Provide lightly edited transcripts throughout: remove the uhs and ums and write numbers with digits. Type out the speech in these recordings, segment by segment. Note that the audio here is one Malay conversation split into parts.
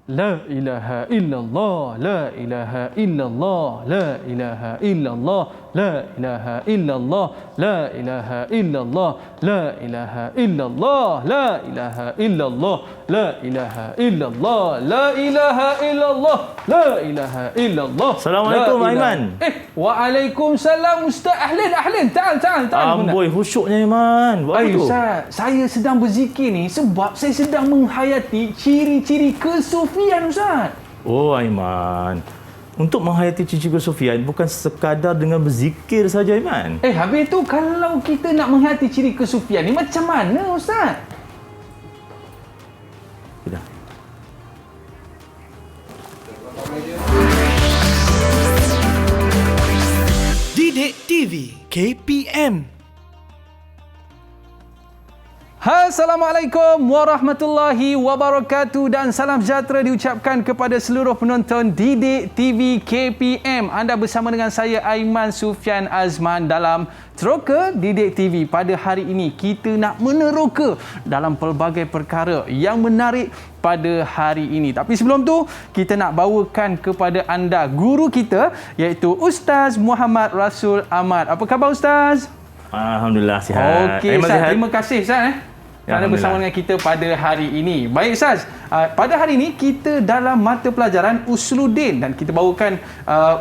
La ilaha illallah, la ilaha illallah, la ilaha illallah, la ilaha illallah, la ilaha illallah, la ilaha illallah, la ilaha illallah, la ilaha illallah, la ilaha illallah, la ilaha illallah. Assalamualaikum Aiman. Waalaikumsalam Ustaz. Ahlan. Ta'al. Amboi khusyuknya Aiman. Buat apa tu? Ustaz, saya sedang berzikir ni sebab saya sedang menghayati ciri-ciri kesufian Ustaz. Oh Aiman. Untuk menghayati ciri-ciri kesufian bukan sekadar dengan berzikir saja Aiman. Habis tu kalau kita nak menghayati ciri kesufian ni macam mana Ustaz? Sudah. Didik TV KPM. Assalamualaikum warahmatullahi wabarakatuh dan salam sejahtera diucapkan kepada seluruh penonton Didik TV KPM. Anda bersama dengan saya Aiman Sufian Azman dalam Teroka Didik TV. Pada hari ini kita nak meneroka dalam pelbagai perkara yang menarik pada hari ini. Tapi sebelum tu kita nak bawakan kepada anda guru kita iaitu Ustaz Muhammad Rasul Ahmad. Apa khabar Ustaz? Alhamdulillah sihat. Okey Ustaz, terima kasih Ustaz kerana bersama dengan kita pada hari ini. Baik Ustaz, pada hari ini kita dalam mata pelajaran Usuluddin dan kita bawakan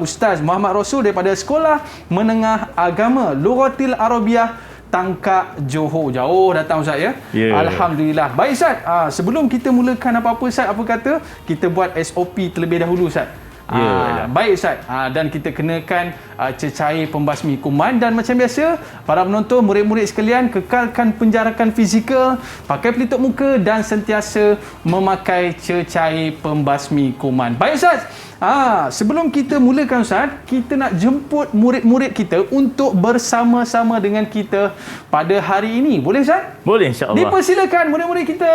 Ustaz Muhammad Rasul daripada Sekolah Menengah Agama Lughatil Arabiah Tangkak Johor. Jauh datang Ustaz ya? Alhamdulillah. Baik Ustaz, sebelum kita mulakan apa-apa Ustaz, apa kata kita buat SOP terlebih dahulu Ustaz. Baik Ustaz, dan kita kenakan cecair pembasmi kuman dan macam biasa para penonton, murid-murid sekalian, kekalkan penjarakan fizikal, pakai pelitup muka dan sentiasa memakai cecair pembasmi kuman. Baik Ustaz, sebelum kita mulakan Ustaz, kita nak jemput murid-murid kita untuk bersama-sama dengan kita pada hari ini. Boleh Ustaz? Boleh insya-Allah. Dipersilakan murid-murid kita.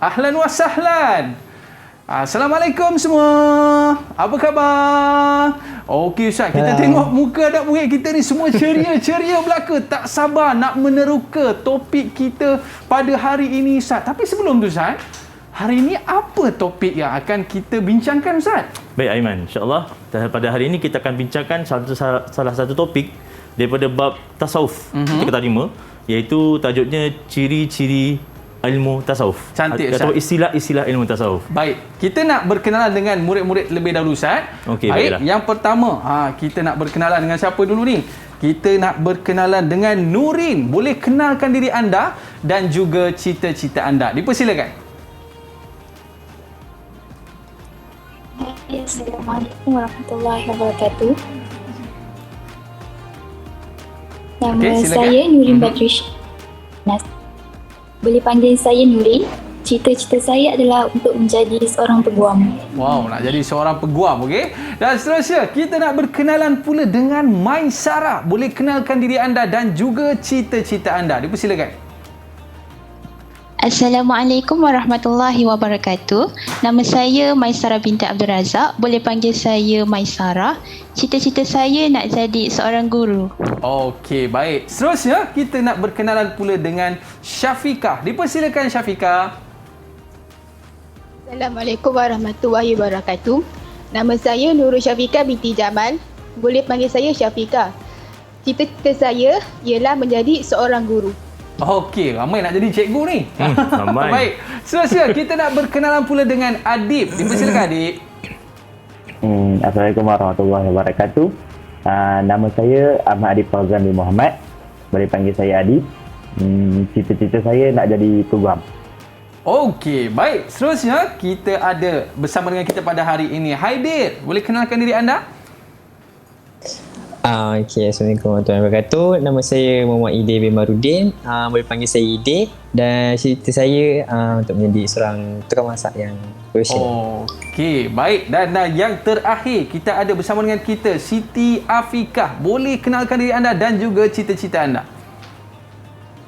Ahlan wa sahlan. Assalamualaikum semua. Apa khabar? Okey Ustaz, kita tengok muka anak murid kita ni semua ceria belaka. Tak sabar nak meneroka topik kita pada hari ini Ustaz. Tapi sebelum tu Ustaz, hari ini apa topik yang akan kita bincangkan Ustaz? Baik Aiman, insya-Allah pada hari ini kita akan bincangkan salah satu topik daripada bab tasawuf kita terima, iaitu tajuknya ciri-ciri ilmu tasawuf. Cantik Ustaz. Atau istilah-istilah ilmu tasawuf. Baik, kita nak berkenalan dengan murid-murid lebih dahulu Ustaz. Okey, baik, baiklah. yang pertama, kita nak berkenalan dengan siapa dulu ni? Kita nak berkenalan dengan Nurin. Boleh kenalkan diri anda dan juga cita-cita anda. Dipersilakan. Assalamualaikum warahmatullahi wabarakatuh. Nama saya Nurin Badrish. Boleh panggil saya Nurin. Cita-cita saya adalah untuk menjadi seorang peguam. Wow, nak jadi seorang peguam, okey? Dan seterusnya, kita nak berkenalan pula dengan Maisarah. Boleh kenalkan diri anda dan juga cita-cita anda. Dipersilakan. Assalamualaikum warahmatullahi wabarakatuh. Nama saya Maisarah binti Abdul Razak. Boleh panggil saya Maisarah. Cita-cita saya nak jadi seorang guru. Okey, baik. Seterusnya, kita nak berkenalan pula dengan Syafiqah. Dipersilakan Syafiqah. Assalamualaikum warahmatullahi wabarakatuh. Nama saya Nurul Syafiqah binti Jamal. Boleh panggil saya Syafiqah. Cita-cita saya ialah menjadi seorang guru. Okey, ramai nak jadi cikgu ni. Ramai. Baik. Seterusnya, kita nak berkenalan pula dengan Adib. Dipersilakan Adib. Assalamualaikum warahmatullahi wabarakatuh. Nama saya Ahmad Adib Fauzan bin Muhammad. Boleh panggil saya Adib. Cita-cita saya nak jadi peguam. Okey, baik. Seterusnya, kita ada bersama dengan kita pada hari ini Haidir. Boleh kenalkan diri anda? Assalamualaikum warahmatullahi wabarakatuh. Nama saya Muhammad Ide bin Marudin. Boleh panggil saya Ide. Dan cita saya untuk menjadi seorang tukang masak yang profesional. Okey, baik. Dan yang terakhir, kita ada bersama dengan kita Siti Afikah. Boleh kenalkan diri anda dan juga cita-cita anda.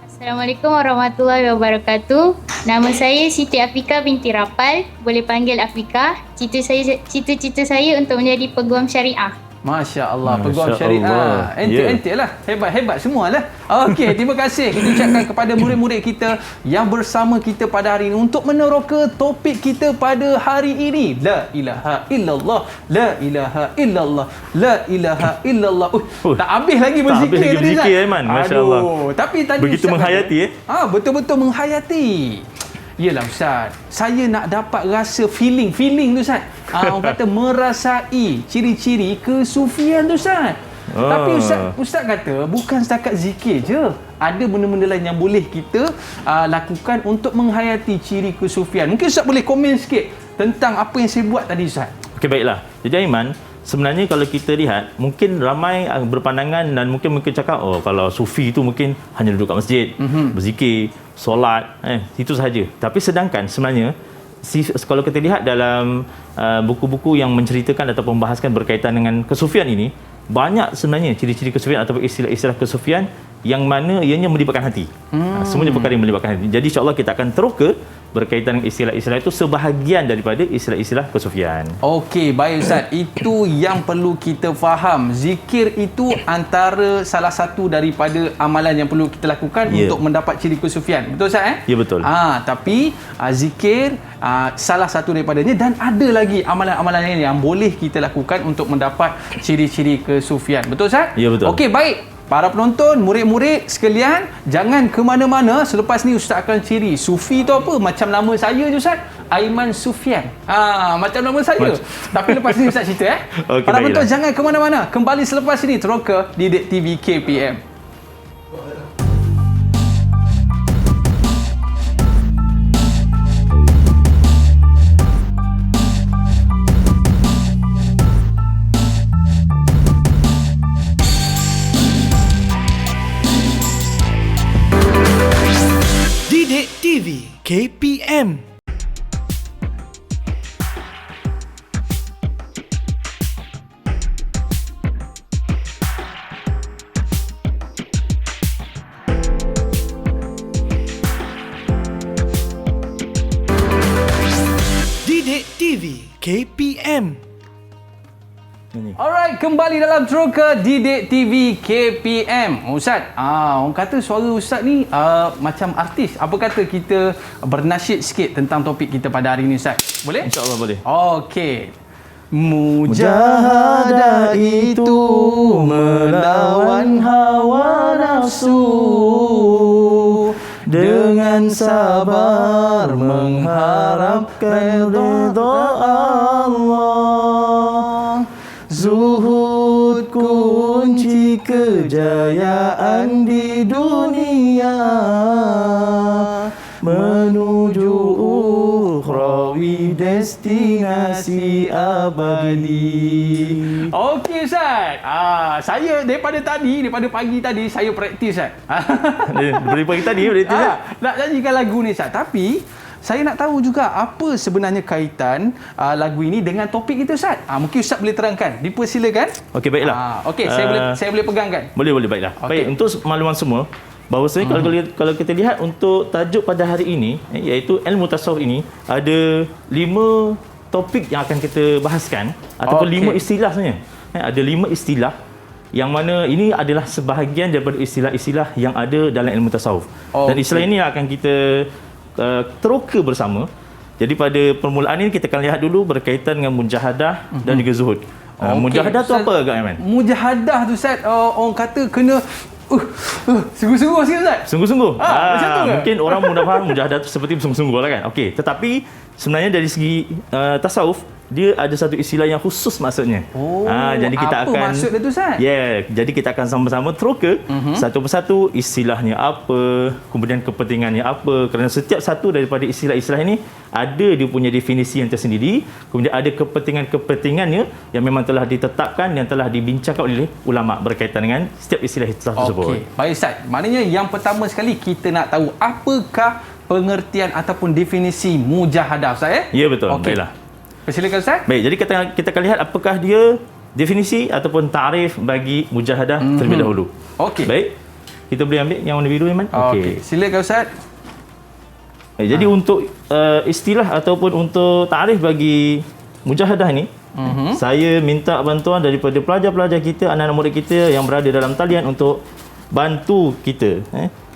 Assalamualaikum warahmatullahi wabarakatuh. Nama saya Siti Afika binti Rapal. Boleh panggil Afika. Cita-cita saya untuk menjadi peguam syariah. Masya Allah, peguam Masya syariah. Allah. Ente lah. Hebat-hebat semualah. Okey, terima kasih kita ucapkan kepada murid-murid kita yang bersama kita pada hari ini untuk meneroka topik kita pada hari ini. La ilaha illallah, la ilaha illallah, la ilaha illallah. Tak habis lagi berzikir habis lagi tadi, berzikir, Ustaz. Aiman. Masya Allah. Tapi tadi Begitu Ustaz menghayati, kata, betul-betul menghayati. Yelah Ustaz, saya nak dapat rasa feeling tu Ustaz. Orang kata merasai ciri-ciri kesufian tu Ustaz. Tapi Ustaz kata bukan setakat zikir je. Ada benda-benda lain yang boleh kita lakukan untuk menghayati ciri kesufian. Mungkin Ustaz boleh komen sikit tentang apa yang saya buat tadi Ustaz. Okey, baiklah. Jadi Aiman, sebenarnya kalau kita lihat, mungkin ramai berpandangan dan mungkin cakap, kalau sufi itu mungkin hanya duduk kat masjid, berzikir, solat, itu sahaja. Tapi sedangkan sebenarnya kalau kita lihat dalam buku-buku yang menceritakan atau membahaskan berkaitan dengan kesufian ini, banyak sebenarnya ciri-ciri kesufian atau istilah-istilah kesufian yang mana ianya melibatkan hati. Semuanya perkara yang melibatkan hati. Jadi insya-Allah kita akan teroka berkaitan dengan istilah-istilah itu sebahagian daripada istilah-istilah kesufian. Okey, baik Ustaz. Itu yang perlu kita faham. Zikir itu antara salah satu daripada amalan yang perlu kita lakukan untuk mendapat ciri kesufian. Betul Ustaz? Ya, betul. Tapi zikir salah satu daripadanya dan ada lagi amalan-amalan lain yang boleh kita lakukan untuk mendapat ciri-ciri kesufian. Betul Ustaz? Ya, betul. Okey, baik. Para penonton, murid-murid sekalian, jangan ke mana-mana. Selepas ni Ustaz akan ciri sufi tu apa? Macam nama saya je Ustaz, Aiman Sufian. Macam nama saya. Tapi lepas ni Ustaz cerita Okay, para penonton baiklah. jangan ke mana-mana. Kembali selepas ini teroka Didik TV KPM. Didik TV KPM. Didik TV KPM. Alright, kembali dalam teroka Didik TV KPM. Ustaz, orang kata suara Ustaz ni macam artis. Apa kata kita bernasyid sikit tentang topik kita pada hari ini Ustaz? Boleh? InsyaAllah boleh. Okey. Mujahadah itu melawan hawa nafsu, dengan sabar mengharapkan ridha Allah. Zuhud kunci kejayaan di dunia, menuju ukhrawi destinasi abadi. Okey Ustaz. Saya daripada pagi tadi saya praktis Ustaz. Dari pagi tadi Nak nyanyikan lagu ni Ustaz. Tapi saya nak tahu juga apa sebenarnya kaitan lagu ini dengan topik kita Ustaz. Mungkin Ustaz boleh terangkan. Dipersilakan. Okey, baiklah. Okey, saya boleh pegangkan. Boleh, baiklah. Okey. Baik, untuk makluman semua, bahawasanya kalau kita lihat untuk tajuk pada hari ini, iaitu ilmu tasawuf ini, ada 5 topik yang akan kita bahaskan ataupun 5 istilah sebenarnya. Ada 5 istilah yang mana ini adalah sebahagian daripada istilah-istilah yang ada dalam ilmu tasawuf. Dan istilah ini akan kita teroka bersama. Jadi pada permulaan ini kita akan lihat dulu berkaitan dengan mujahadah dan juga zuhud. Mujahadah tu apa agak Aiman? Mujahadah tu Ustaz, orang kata kena sungguh-sungguh sikit Ustaz. Sungguh-sungguh. Macam tu ke? Mungkin orang mudah faham mujahadah tu seperti bersungguh-sungguh lah kan. Okey, tetapi sebenarnya dari segi tasawuf, dia ada satu istilah yang khusus maksudnya. Jadi kita apa maksud dia tu Ustaz? Jadi kita akan sama-sama teroka satu persatu istilahnya apa, kemudian kepentingannya apa, kerana setiap satu daripada istilah-istilah ini ada dia punya definisi yang tersendiri, kemudian ada kepentingannya yang memang telah ditetapkan, yang telah dibincangkan oleh ulama berkaitan dengan setiap istilah-istilah tersebut. Okey, baik Ustaz. Maknanya yang pertama sekali kita nak tahu apakah pengertian ataupun definisi mujahadah Ustaz Ya, betul. Okey. Baiklah. Persilakan Ustaz. Baik, jadi kita akan lihat apakah dia definisi ataupun tarif bagi mujahadah terlebih dahulu. Okey. Baik. Kita boleh ambil yang warna biru Aiman? Okey. Silakan Ustaz. Jadi untuk istilah ataupun untuk tarif bagi mujahadah ini, Saya minta bantuan daripada pelajar-pelajar kita, anak-anak murid kita yang berada dalam talian untuk bantu kita.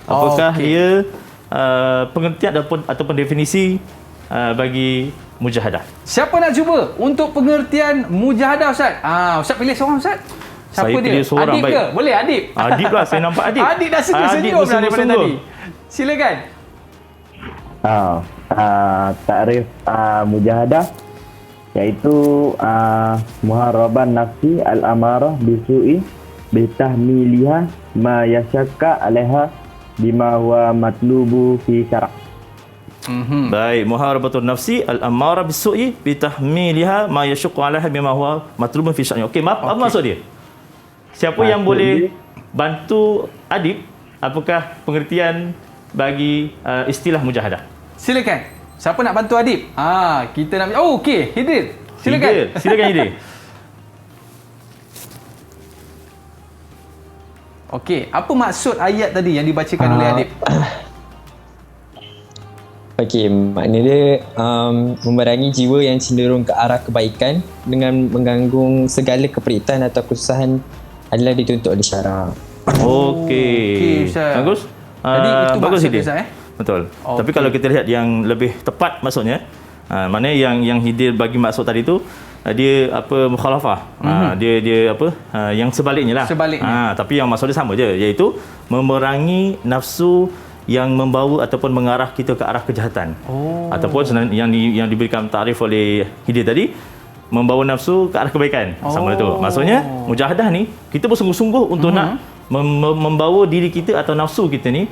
Apakah ia pengertian ataupun definisi bagi mujahadah? Siapa nak cuba untuk pengertian mujahadah, Ustaz? Ustaz pilih seorang, Ustaz. Siapa Saya dia? pilih seorang, Adib baik. ke? Boleh Adib? Adib lah, saya nampak Adib. Adib dah senyum-senyum dah daripada tadi. Silakan. Takrif mujahadah iaitu muharaban nafsi al-amarah bisu'i bitahmiliha ma yashakka alaiha bima huwa matlubu fi syara'. Baik, muharabatun nafsi al-amarah bisu'i bitahmiliha ma yashakka alaiha bima huwa matlubun fi syara'. Okey, apa maksud dia? Siapa yang boleh bantu Adib? Apakah pengertian bagi istilah mujahadah? Silakan. Siapa nak bantu Adib? Kita nak... okey. Hidir. Silakan. Silakan Hidir. Okey. Apa maksud ayat tadi yang dibacakan oleh Adib? Okey, makna dia memerangi jiwa yang cenderung ke arah kebaikan dengan mengganggu segala keperitan atau kesusahan adalah dituntut oleh syarak. Okey. Bagus. Jadi itu bagus maksud Hidir. Ustaz, Betul. Okey. Tapi kalau kita lihat yang lebih tepat maksudnya, mana yang Hidir bagi maksud tadi tu, dia mukhalafah. Dia yang sebaliknya lah. Sebaliknya. Tapi yang maksud dia sama je, iaitu memerangi nafsu yang membawa ataupun mengarah kita ke arah kejahatan. Ataupun yang diberikan takrif oleh Hidir tadi, membawa nafsu ke arah kebaikan. Sama tu. Maksudnya mujahadah ni kita bersungguh-sungguh untuk nak membawa diri kita atau nafsu kita ni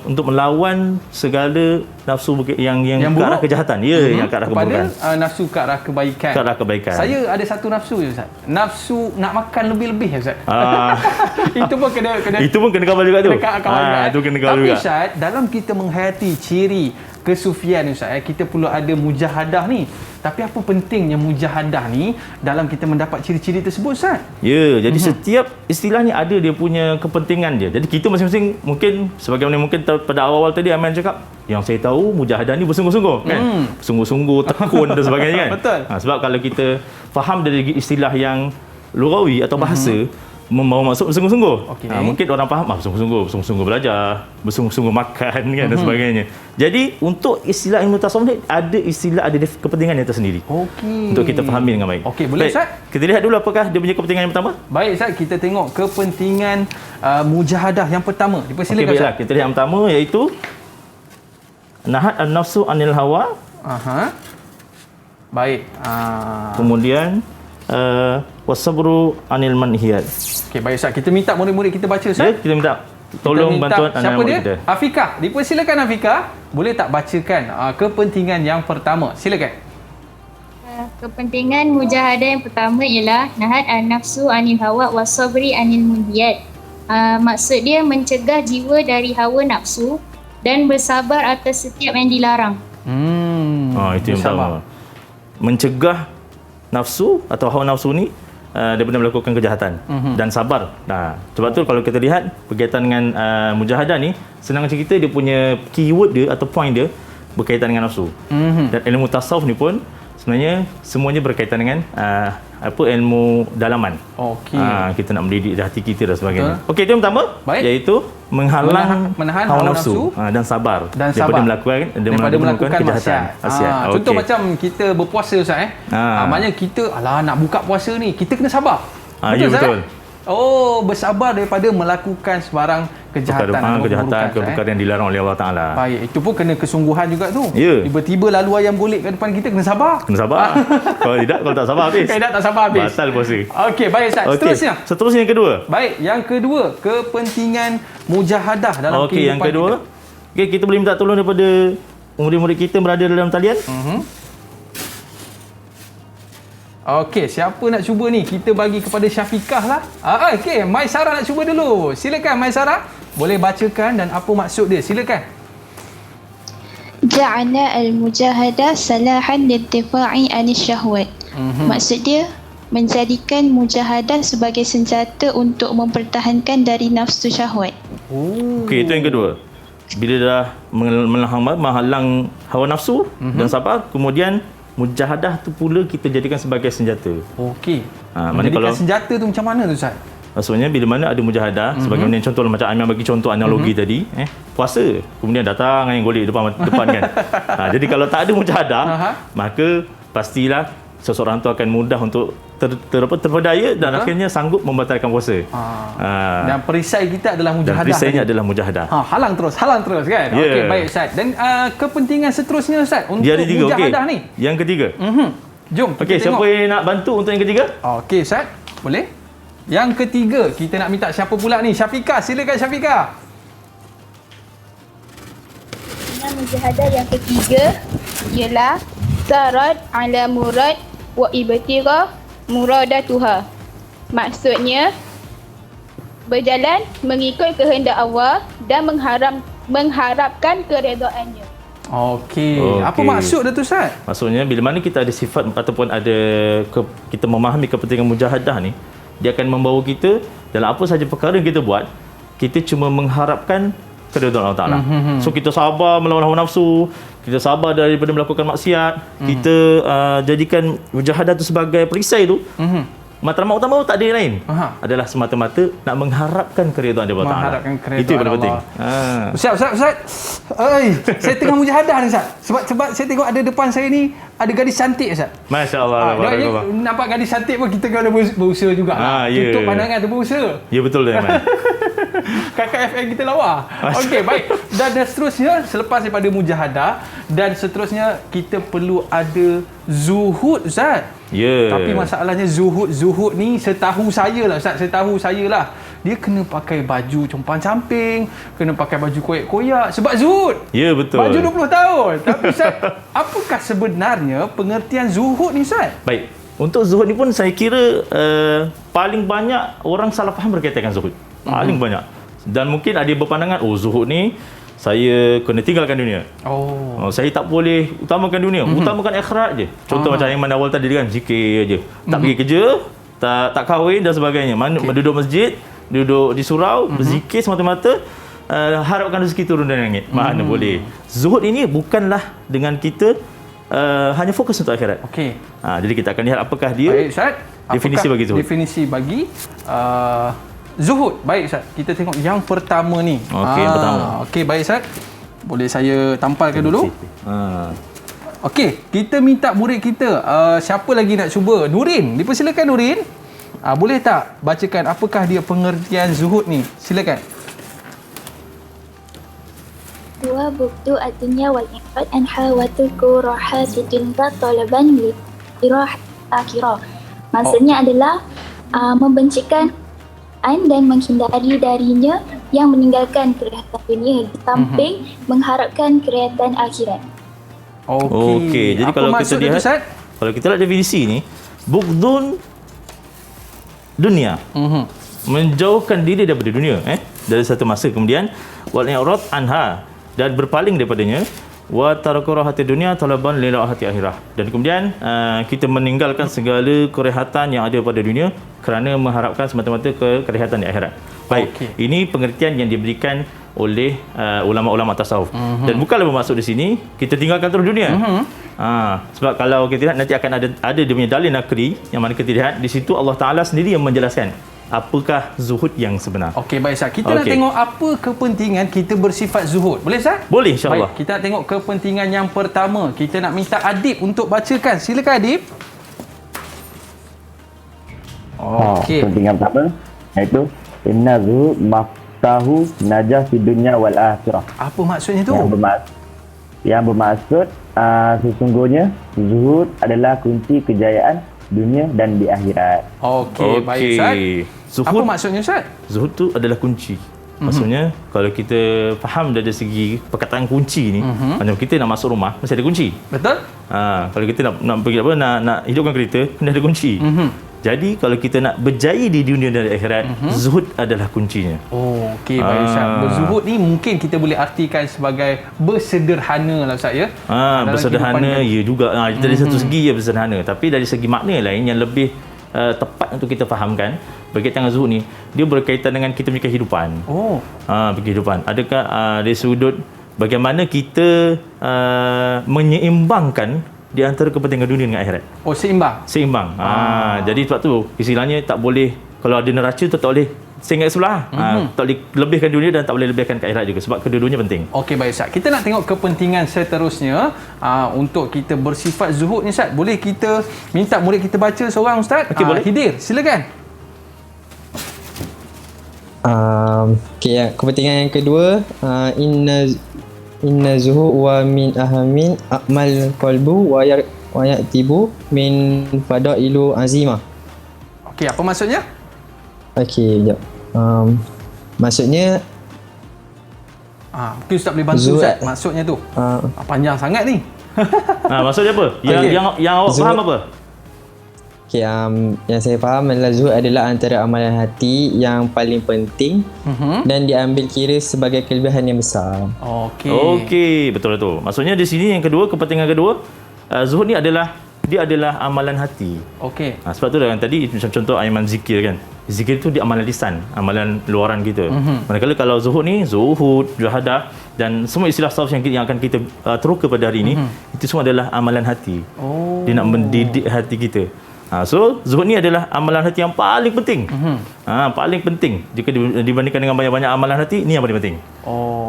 untuk melawan segala nafsu yang ke arah kejahatan. Yang ke arah keburukan. Kepada nafsu ke arah kebaikan. Ke arah kebaikan. Saya ada satu nafsu je, Ustaz. Nafsu nak makan lebih-lebih, Ustaz. Itu pun kena kawal juga tu. Itu kena kawal juga. Tapi Ustaz, dalam kita menghayati ciri kesufian, Ustaz, kita perlu ada mujahadah ni. Tapi apa pentingnya mujahadah ni dalam kita mendapat ciri-ciri tersebut, Ustaz? Ya, jadi setiap istilah ni ada dia punya kepentingan dia. Jadi kita masing-masing mungkin sebagaimana mungkin pada awal-awal tadi Aman cakap, yang saya tahu mujahadah ni bersungguh-sungguh kan. Bersungguh-sungguh, tekun dan sebagainya kan. Betul. Sebab kalau kita faham dari istilah yang lugawi atau bahasa, membawa maksud bersungguh-sungguh. Mungkin orang faham bersungguh-sungguh belajar, bersungguh-sungguh makan kan dan sebagainya. Jadi untuk istilah ilmu tasawuf ni ada kepentingan yang tersendiri. Untuk kita fahami dengan baik. Okey, boleh Ustaz? Kita lihat dulu apakah dia punya kepentingan yang pertama. Baik Ustaz, kita tengok kepentingan mujahadah yang pertama. Dipersilakan Ustaz. Kita lihat yang pertama iaitu nahat an-nafsu anil hawa. Baik. Kemudian wasabru anil manhiyat. Okey, baik Ustaz. Kita minta murid-murid kita baca, Ustaz. Ya, kita minta tolong bantuan anak murid kita. Afikah. Dipersilakan Afikah. Boleh tak bacakan kepentingan yang pertama? Silakan. Kepentingan mujahadah yang pertama ialah nahat an-nafsu anil hawa wasabri anil munhiyat. Maksud dia mencegah jiwa dari hawa nafsu dan bersabar atas setiap yang dilarang. Itu yang pertama. Mencegah nafsu atau hawa nafsu ni daripada melakukan kejahatan dan sabar. Sebab tu kalau kita lihat berkaitan dengan mujahadah ni, senang cerita dia punya keyword dia atau point dia berkaitan dengan nafsu. Dan ilmu tasawuf ni pun sebenarnya semuanya berkaitan dengan ilmu dalaman. Kita nak mendidik hati kita dan sebagainya. Okey, itu yang pertama. Iaitu menahan hawa nafsu dan sabar daripada melakukan kejahatan. Contoh macam kita berpuasa, Ustaz. Maknanya kita nak buka puasa ni, kita kena sabar. Betul. Bersabar daripada melakukan sebarang kejahatan perkara yang dilarang oleh Allah Taala. Baik, itu pun kena kesungguhan juga tu. Ya. Tiba-tiba lalu ayam golek kat depan kita, kena sabar. Kalau tak sabar habis. Kalau tak sabar habis. Batal puasa. Okey, baik Ustaz. Seterusnya yang kedua. Baik, yang kedua, kepentingan mujahadah dalam kehidupan yang kedua. Kita boleh minta tolong daripada murid-murid kita berada dalam talian. Okey, siapa nak cuba ni? Kita bagi kepada Syafiqah lah. Okey, Maisarah nak cuba dulu. Silakan Maisarah. Boleh bacakan dan apa maksud dia? Silakan. Ja'ala al-mujahadah salahan liddifa'i anis syahwat. Maksud dia menjadikan mujahadah sebagai senjata untuk mempertahankan dari nafsu syahwat. Okey, itu yang kedua. Bila dah menghalang hawa nafsu dan sabar, kemudian mujahadah tu pula kita jadikan sebagai senjata. Okey. Mana Menjadikan kalau senjata tu macam mana tu Ustaz? maksudnya bila mana ada mujahadah, sebagaimana contoh macam Aiman bagi contoh analogi tadi, puasa, kemudian datang yang golek depan kan. Jadi kalau tak ada mujahadah, maka pastilah seseorang tu akan mudah untuk terpedaya dan akhirnya sanggup membatalkan puasa. Dan perisai kita adalah mujahadah. Dan perisainya adalah mujahadah. Halang terus kan? Yeah. Okey, baik Ustaz. Dan kepentingan seterusnya Ustaz untuk Dia ada 3, mujahadah ni. Yang ketiga. Jom kita Okey, tengok. siapa yang nak bantu untuk yang ketiga? Okey Ustaz, boleh? Yang ketiga, kita nak minta siapa pula ni? Syafiqah, silakan Syafiqah. Mujahadah yang ketiga ialah sarat ala murad wa ibtirah muradatuha. Maksudnya berjalan mengikut kehendak Allah dan mengharapkan keredaannya. Okey. Apa maksud dia tu Ustaz? Maksudnya bila mana kita ada sifat ataupun ada kita memahami kepentingan mujahadah ni, dia akan membawa kita dalam apa sahaja perkara yang kita buat, kita cuma mengharapkan keridhaan Allah Ta'ala. So kita sabar melawan hawa nafsu, kita sabar daripada melakukan maksiat, kita jadikan mujahadah tu sebagai perisai tu. Matlamat utama tak ada yang lain. Adalah semata-mata nak mengharapkan keridhaan Allah Ta'ala. Mengharapkan keridhaan Itu yang paling penting. Ustaz. Saya tengah mujahadah ni Ustaz. Sebab saya tengok ada depan saya ni ada gadis cantik Ustaz. Masya-Allah. Nampak gadis cantik pun kita kena berusaha juga. Tutup pandangan tu berusaha. Ya betul dah Iman. Kakak FM kita lawa. Okey, baik. Dan seterusnya selepas daripada mujahadah dan seterusnya kita perlu ada zuhud Ustaz. Ya. Tapi masalahnya zuhud ni setahu saya lah dia kena pakai baju compang-camping, kena pakai baju koyak-koyak sebab zuhud. Ya betul. Baju 20 tahun. Tapi Ustaz, apakah sebenarnya pengertian zuhud ni Ustaz? Baik. Untuk zuhud ni pun saya kira paling banyak orang salah faham berkaitan dengan zuhud. Paling banyak. Dan mungkin ada berpandangan zuhud ni saya kena tinggalkan dunia. Saya tak boleh utamakan dunia, utamakan akhirat je. Contoh macam yang mana awal tadi kan, zikir aje. Tak pergi kerja, tak kahwin dan sebagainya. Duduk masjid, duduk di surau, berzikir semata-mata, harapkan rezeki turun dari langit. Mana boleh. Zuhud ini bukanlah dengan kita hanya fokus untuk akhirat. Okey. Jadi kita akan lihat apakah dia. Baik Ustaz. Definisi bagi zuhud. Definisi bagi zuhud. Baik Ustaz, kita tengok yang pertama ni. Okey, yang pertama. Okey, baik Ustaz. Boleh saya tampalkan dulu? Okey, kita minta murid kita, siapa lagi nak cuba? Nurin, dipersilakan Nurin. Boleh tak bacakan apakah dia pengertian zuhud ni? Silakan. Dua buktu artinya wal iqad anha wa tulku rahati dunya talaban li irah akhirah. Maksudnya adalah membencikan dan menghindari darinya yang meninggalkan kerehatan dunia di samping mengharapkan kerehatan akhirat. Okey. Jadi apa kalau kita maksud lihat, itu, Ustaz? kalau kita lihat definisi ni, bughdun dunia, menjauhkan diri daripada dunia, dari satu masa, kemudian wal i'rad anha, dan berpaling daripadanya, wa taraku rahati dunia talaban li rahati akhirah, dan kemudian kita meninggalkan segala kerehatan yang ada pada dunia kerana mengharapkan semata-mata kerehatan di akhirat. Baik, ini pengertian yang diberikan oleh ulama-ulama tasawuf. Dan bukanlah bermaksud di sini kita tinggalkan terus dunia. Sebab kalau kita lihat nanti akan ada dia punya dalil nakli yang mana kita lihat di situ Allah Taala sendiri yang menjelaskan apakah zuhud yang sebenar. Okey, baik Ustaz. Kita nak tengok apa kepentingan kita bersifat zuhud. Boleh Ustaz? Boleh, insya-Allah. Baik, kita nak tengok kepentingan yang pertama. Kita nak minta Adib untuk bacakan. Silakan Adib. Okey. Kepentingan pertama iaitu inna zuhud maftahu najah fi dunya wal akhirah. Apa maksudnya tu? Yang bermaksud sesungguhnya zuhud adalah kunci kejayaan dunia dan di akhirat. Okey, baik Ustaz. Zuhud, apa maksudnya Ustaz? Zuhud tu adalah kunci. Maksudnya kalau kita faham dari segi perkataan kunci ni, macam kita nak masuk rumah mesti ada kunci. Betul? Kalau kita nak pergi nak hidupkan kereta kena ada kunci. Jadi kalau kita nak berjaya di dunia dan di akhirat, zuhud adalah kuncinya. Okey, baik Ustaz. Berzuhud ni mungkin kita boleh artikan sebagai bersederhana lah Ustaz ya. Bersederhana ya juga. Dari satu segi ya bersederhana, tapi dari segi makna lain yang lebih tepat untuk kita fahamkan berkaitan dengan zuhud ni, dia berkaitan dengan kita punya kehidupan. Kehidupan. Adakah dari sudut bagaimana kita menyeimbangkan di antara kepentingan dunia dengan akhirat. Oh, seimbang. Seimbang. Jadi sebab tu istilahnya tak boleh, kalau ada neraca tu tak boleh sehingga sebelah. Tak boleh lebihkan dunia dan tak boleh lebihkan ke akhirat juga sebab kedua-duanya penting. Okey, baik Ustaz. Kita nak tengok kepentingan seterusnya untuk kita bersifat zuhud ni Ustaz. Boleh kita minta murid kita baca seorang Ustaz? Okey, boleh. Hidir, silakan. Kepentingan yang kedua, inna zuhud wa min ahamin a'mal qalbu wa ya'tibu min fadailu azimah. Okey, apa maksudnya? Okey, sekejap. Maksudnya mungkin Ustaz boleh bantu Ustaz maksudnya tu. Panjang sangat ni. Maksudnya apa? Yang awak faham apa? Okay, yang saya faham adalah zuhud adalah antara amalan hati yang paling penting dan diambil kira sebagai kelebihan yang besar. Okey, betul tu. Maksudnya di sini yang kedua, kepentingan kedua, zuhud ni adalah amalan hati. Okey. Sebab tu kan tadi macam contoh aiman zikir kan. Zikir tu di amalan lisan, amalan luaran kita. Manakala kalau zuhud ni, zuhud, juhadah dan semua istilah salaf yang akan kita teroka pada hari ini, itu semua adalah amalan hati. Dia nak mendidik hati kita. So zuhud ni adalah amalan hati yang paling penting. Paling penting jika dibandingkan dengan banyak-banyak amalan hati, ni yang paling penting.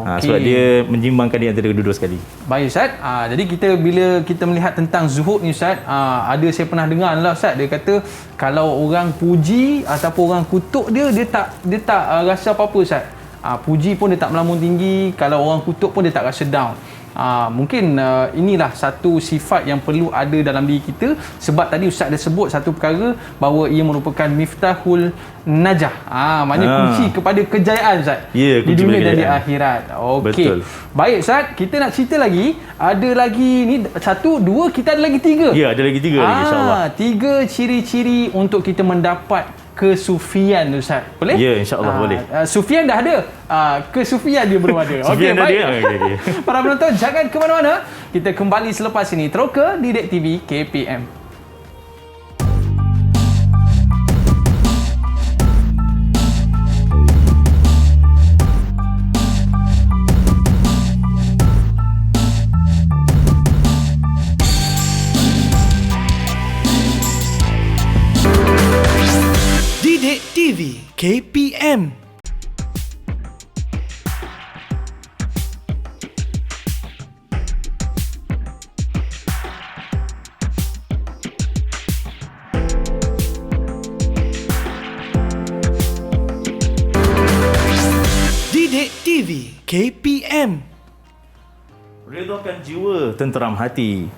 Sebab dia menyimbangkan di antara kedua-dua sekali. Baik Ustaz. Jadi bila kita melihat tentang zuhud ni Ustaz, ada saya pernah dengar lah Ustaz, dia kata kalau orang puji ataupun orang kutuk dia tak rasa apa-apa Ustaz. Puji pun dia tak melamun tinggi, kalau orang kutuk pun dia tak rasa down. Mungkin inilah satu sifat yang perlu ada dalam diri kita, sebab tadi Ustaz dah sebut satu perkara bahawa ia merupakan miftahul najah. Maknanya kunci kepada kejayaan Ustaz, di dunia dan di akhirat. Okey. Baik Ustaz, kita nak cerita lagi. Ada lagi ni 1, 2, kita ada lagi 3. Ya, ada lagi 3 lagi insya-Allah. 3 ciri-ciri untuk kita mendapat kesufian Ustaz. Boleh? Ya, insya-Allah boleh. Sufian dah ada. Kesufian dia belum ada. Okey, baik. Okay. Para penonton jangan ke mana-mana. Kita kembali selepas ini. Teroka Didik TV KPM. Didik TV KPM. Didik TV KPM. Redhakan jiwa, tenteram hati.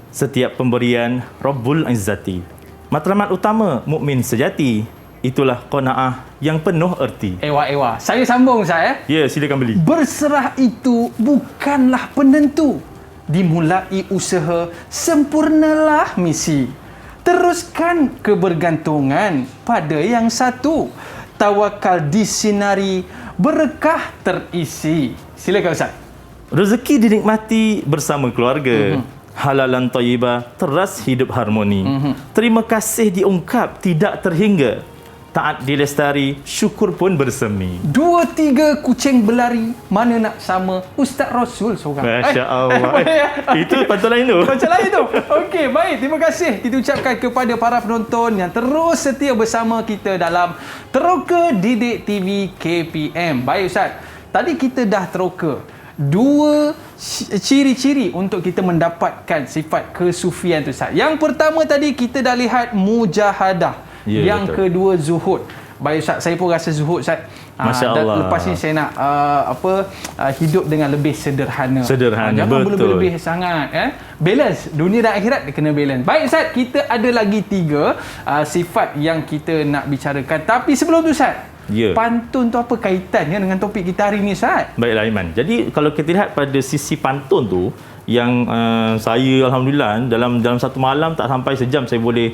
Setiap pemberian Rabbul Izzati. Matlamat utama mukmin sejati, itulah qanaah yang penuh erti. Ewa. Saya sambung Ustaz Ya, silakan beli. Berserah itu bukanlah penentu. Dimulai usaha, sempurnalah misi. Teruskan kebergantungan pada yang satu. Tawakal disinari, berkah terisi. Silakan Ustaz. Rezeki dinikmati bersama keluarga. Halalan thayyibah, teras hidup harmoni. Terima kasih diungkap tidak terhingga. Taat dilestari, syukur pun bersemi. 2, 3 kucing berlari, mana nak sama Ustaz Rasul seorang. Masya Allah. Itu pantun lain tu. Pantun lain tu. Okey, baik. Terima kasih kita ucapkan kepada para penonton yang terus setia bersama kita dalam Teroka Didik TV KPM. Baik Ustaz, tadi kita dah teroka 2 ciri-ciri untuk kita mendapatkan sifat kesufian tu Ustaz. Yang pertama tadi kita dah lihat mujahadah. Yang betul. Kedua zuhud. Baik Ustaz, saya pun rasa zuhud Ustaz. Masya-Allah. Lepas ni saya nak hidup dengan lebih sederhana. Jangan berlebih-lebih sangat Balance, dunia dan akhirat dia kena balance. Baik Ustaz, kita ada lagi 3 sifat yang kita nak bicarakan. Tapi sebelum tu Ustaz, pantun tu apa kaitannya dengan topik kita hari ni Ustaz? Baiklah Iman. Jadi kalau kita lihat pada sisi pantun tu, yang saya alhamdulillah dalam satu malam tak sampai sejam saya boleh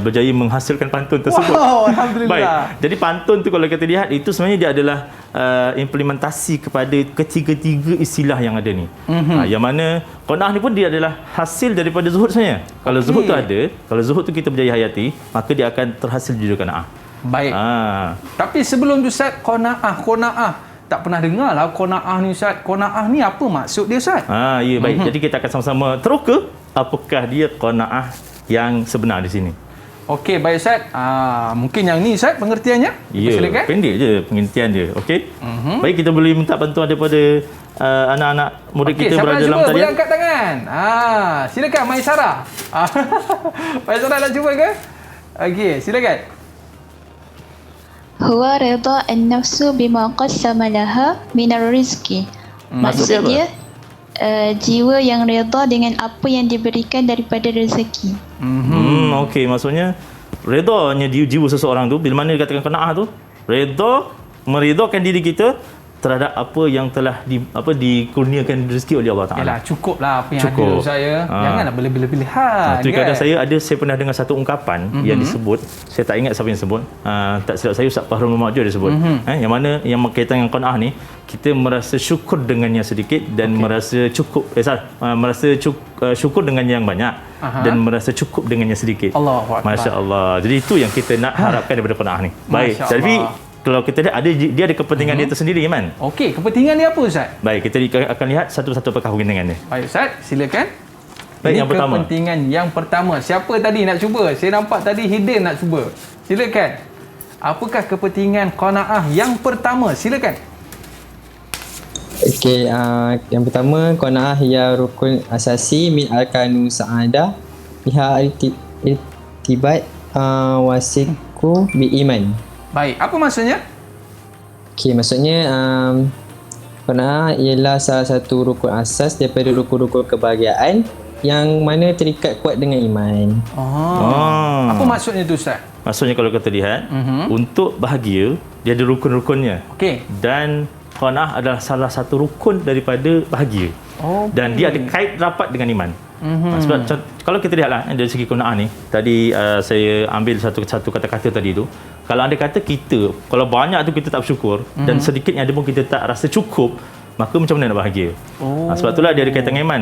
berjaya menghasilkan pantun tersebut. Wow, alhamdulillah. Baik. Jadi pantun tu kalau kita lihat itu sebenarnya dia adalah implementasi kepada ketiga-tiga istilah yang ada ni. Yang mana qanaah ni pun dia adalah hasil daripada zuhud sebenarnya. Kalau zuhud tu ada, kalau zuhud tu kita berjaya hayati, maka dia akan terhasil juga qanaah. Baik. Tapi sebelum tu Ustaz, qanaah tak pernah dengar lah qanaah ni Ustaz. Qanaah ni apa maksud dia Ustaz? Ya, baik. Jadi kita akan sama-sama teroka apakah dia qanaah yang sebenar di sini. Okey, baik Ustaz. Mungkin yang ni Ustaz pengertiannya? Ya, pendek je pengertian dia. Okey. Baik, kita boleh minta bantuan daripada anak-anak murid kita berada dalam talian. Boleh angkat tangan. Silakan Maisara. Maisara nak cuba ke? Okey, silakan. Huwa rida an-nafsu bima qassama laha minar rizqi. Maksud dia jiwa yang reda dengan apa yang diberikan daripada rezeki. Okey, maksudnya redanya jiwa seseorang tu, bila mana dikatakan qanaah tu, meredakan diri kita terhadap apa yang telah dikurniakan rezeki oleh Allah Taala. Yalah, cukuplah apa yang ada saya. Janganlah berlebih-lebihan. Kadang saya pernah dengar satu ungkapan yang disebut, saya tak ingat siapa yang sebut. Tak silap saya Ustaz Fahrul Muhammad dia sebut. Yang mana yang berkaitan dengan qanaah ni, kita merasa syukur dengan yang sedikit dan merasa cukup syukur dengan yang banyak dan merasa cukup dengan yang sedikit. Allahu Akbar. Masya-Allah. Jadi itu yang kita nak harapkan daripada qanaah ni. Baik. Jadi kalau kita lihat dia ada kepentingan dia tersendiri, Iman. Okey, kepentingan dia apa Ustaz? Baik, kita akan lihat satu-satu apakah kepentingannya. Baik Ustaz, silakan. Baik, ini yang pertama. Kepentingan yang pertama. Siapa tadi nak cuba? Saya nampak tadi Hidin nak cuba. Silakan. Apakah kepentingan qanaah yang pertama? Silakan. Okey, yang pertama qanaah ya rukun asasi min arkanu sa'adah biha irtibat wasiku bi iman. Baik, apa maksudnya? Okey, maksudnya qanaah ialah salah satu rukun asas daripada rukun-rukun kebahagiaan yang mana terikat kuat dengan iman. Apa maksudnya tu Ustaz? Maksudnya kalau kita lihat, untuk bahagia dia ada rukun-rukunnya. Okey. Dan qanaah adalah salah satu rukun daripada bahagia. Dan dia ada kait rapat dengan iman. Sebab kalau kita lihatlah dari segi qanaah ni, tadi saya ambil satu kata-kata tadi tu. Kalau anda kata kita, kalau banyak tu kita tak bersyukur dan sedikit yang ada pun kita tak rasa cukup, maka macam mana nak bahagia? Sebab itulah dia ada kaitan dengan iman.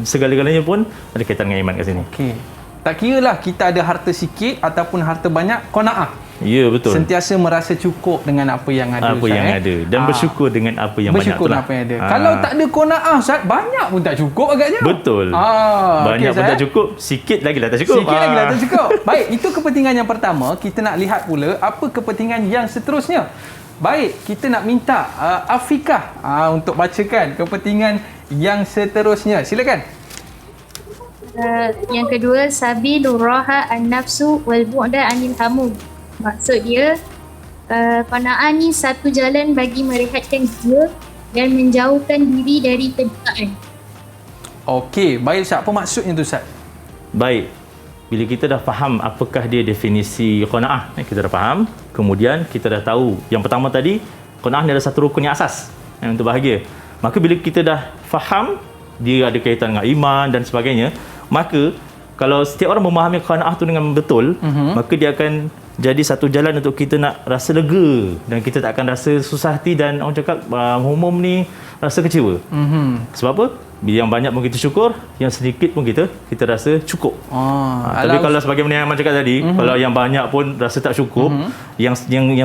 Segala-galanya pun ada kaitan dengan iman kat sini. Okey. Tak kiralah kita ada harta sikit ataupun harta banyak, qanaah. Ya, betul. Sentiasa merasa cukup dengan apa yang ada. Apa yang ada dan bersyukur dengan apa yang banyak tu lah. Bersyukur apa yang ada. Kalau tak ada qanaah Ustaz, banyak pun tak cukup agaknya. Betul. Banyak pun tak cukup, sikit lagi lah tak cukup. Sikit lagi lah tak cukup. Baik, itu kepentingan yang pertama. Kita nak lihat pula apa kepentingan yang seterusnya. Baik, kita nak minta Afikah untuk bacakan kepentingan yang seterusnya. Silakan. Yang kedua, sabilur raha an-nafsu wal bu'da anil hamum. Maksud dia, qanaah ni satu jalan bagi merehatkan jiwa dan menjauhkan diri dari kedukaan. Okey, baik Ustaz. Apa maksudnya tu Ustaz? Baik. Bila kita dah faham apakah dia definisi qanaah, kita dah faham, kemudian kita dah tahu yang pertama tadi, qanaah ni adalah satu rukun yang asas untuk bahagia. Maka bila kita dah faham dia ada kaitan dengan iman dan sebagainya, maka kalau setiap orang memahami qanaah tu dengan betul, maka dia akan jadi satu jalan untuk kita nak rasa lega dan kita tak akan rasa susah hati dan orang cakap umum ni rasa kecewa. Sebab apa? Bila yang banyak pun kita syukur, yang sedikit pun kita rasa cukup. Tapi kalau sebagaimana yang Ahmad cakap tadi, kalau yang banyak pun rasa tak cukup, yang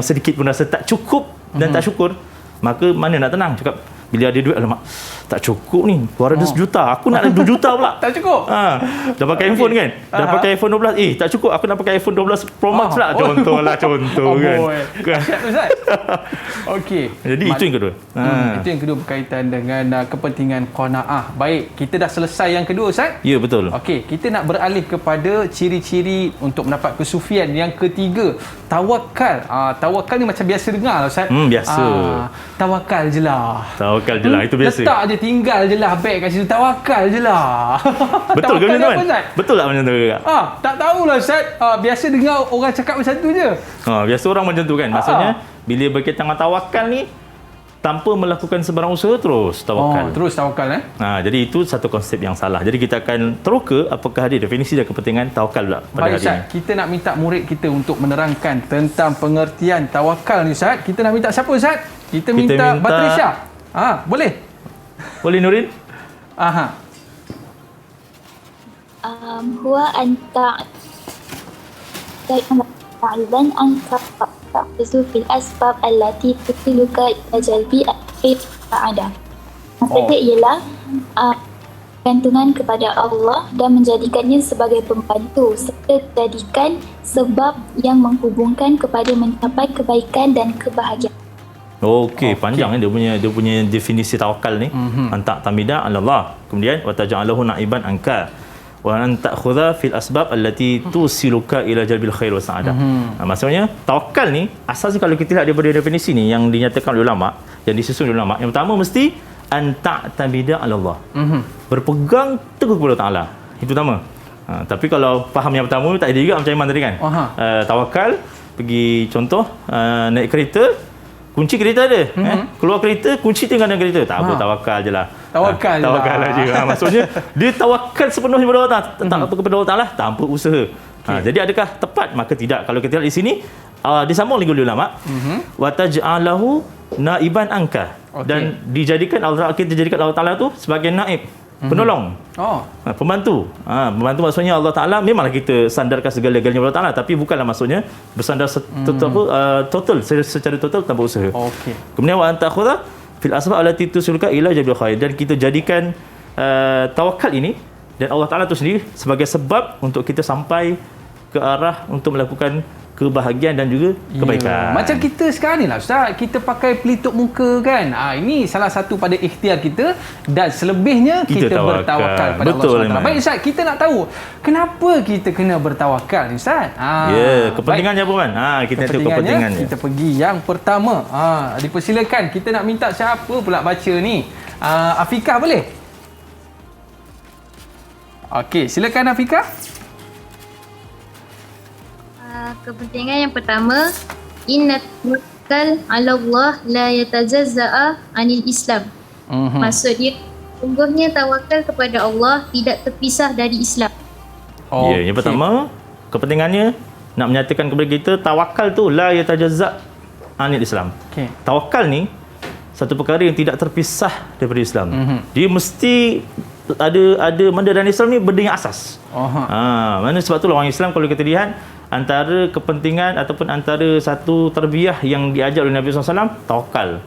sedikit pun rasa tak cukup dan tak syukur, maka mana nak tenang? Cakap bila ada duit, alamak, tak cukup ni, 200 juta, aku nak 2 juta pula. Tak cukup. Dah pakai iPhone kan? Dah pakai iPhone 12. Tak cukup, aku nak pakai iPhone 12 Pro Max pula. Contoh kan. Siap Ustaz. Okey. Jadi itu yang kedua. Itu yang kedua berkaitan dengan kepentingan qanaah. Baik, kita dah selesai yang kedua Ustaz? Ya, betul. Okey, kita nak beralih kepada ciri-ciri untuk mendapat kesufian. Yang ketiga, tawakal. Tawakal ni macam biasa dengar lah Ustaz. Biasa. Tawakal je lah. Tawakal je lah, itu biasa. Letak je, tinggal je lah beg kat situ. Tawakal je lah. Betul ke macam tu kan? Betul tak macam tu? Tak tahulah Ustaz. Biasa dengar orang cakap macam tu je. Biasa orang macam tu kan. Maksudnya, bila berkaitan dengan tawakal ni, tanpa melakukan sebarang usaha, terus tawakal. Terus tawakal jadi itu satu konsep yang salah. Jadi kita akan teroka apakah ada definisi dan kepentingan tawakal pula pada hari ini. Kita nak minta murid kita untuk menerangkan tentang pengertian tawakal ni Ustaz. Kita nak minta siapa Ustaz? Kita minta Batrisha. Boleh? Boleh Nurin? Huwa anta ta'izan anka ta'fizu fil asbab allati tukiluka ila jalbi al-khair ta'ada. Maksudnya ialah bergantungan kepada Allah dan menjadikannya sebagai pembantu serta jadikan sebab yang menghubungkan kepada mencapai kebaikan dan kebahagiaan. Okey, panjang dia punya definisi tawakal ni. Anta tamida 'ala Allah. Kemudian wa taj'alahu na'iban anka. Wa an ta'khudha fil asbab allati tusiluka ila jalbil khair wa sa'adah. Maksudnya tawakal ni asasnya kalau kita lihat daripada definisi ni yang dinyatakan oleh ulama, yang disusun oleh ulama, yang pertama mesti an ta'tamida 'ala Allah. Berpegang teguh kepada Taala. Itu pertama. Tapi kalau faham yang pertama tak ada juga macam Iman tadi kan. Tawakal pergi contoh naik kereta, kunci kereta ada. Keluar kereta, kunci tinggal dalam kereta. Tak apa, tawakal je lah. Tawakal je. Maksudnya, dia tawakal sepenuhnya kepada Allah Ta'ala. Tentang apa kepada Allah Ta'ala, tanpa usaha. Jadi adakah tepat? Maka tidak. Kalau kita lihat di sini, disambung lagi oleh ulama. وَتَجْعَلَهُ نَائِبًا أَنْكَ. Dan dijadikan kita jadikan Allah Ta'ala tu sebagai naib. Penolong. Pembantu. Pembantu maksudnya Allah Ta'ala memanglah kita sandarkan segala-galanya kepada Allah Ta'ala, tapi bukanlah maksudnya bersandar total secara total tanpa usaha. Kemudian wa anta khudha fil asbab allati tusiluka ila jabil khair, dan kita jadikan tawakal ini dan Allah Ta'ala itu sendiri sebagai sebab untuk kita sampai ke arah untuk melakukan kebahagiaan dan juga kebaikan. Macam kita sekarang ni lah Ustaz, kita pakai pelitup muka kan. Ini salah satu pada ikhtiar kita, dan selebihnya kita bertawakal pada Allah SWT. Baik Ustaz, kita nak tahu kenapa kita kena bertawakal ni Ustaz? Kepentingannya apa kan? Kita tengok kepentingannya. Kita pergi yang pertama. Dipersilakan, kita nak minta siapa pula baca ni? Afiqah boleh? Okey, silakan Afiqah. Kepentingan yang pertama, inna tawakkal 'ala Allah la yatazazza'a 'anil Islam. Maksudnya, sungguhnya tawakal kepada Allah tidak terpisah dari Islam. Yang pertama, kepentingannya nak menyatakan kepada kita tawakal tu la yatajazza' 'anil Islam. Tawakal ni satu perkara yang tidak terpisah daripada Islam. Dia mesti ada mana dalam Islam ni benda yang asas. Mana sebab tu orang Islam kalau kita lihat antara kepentingan ataupun antara satu tarbiyah yang diajar oleh Nabi SAW, tawakal.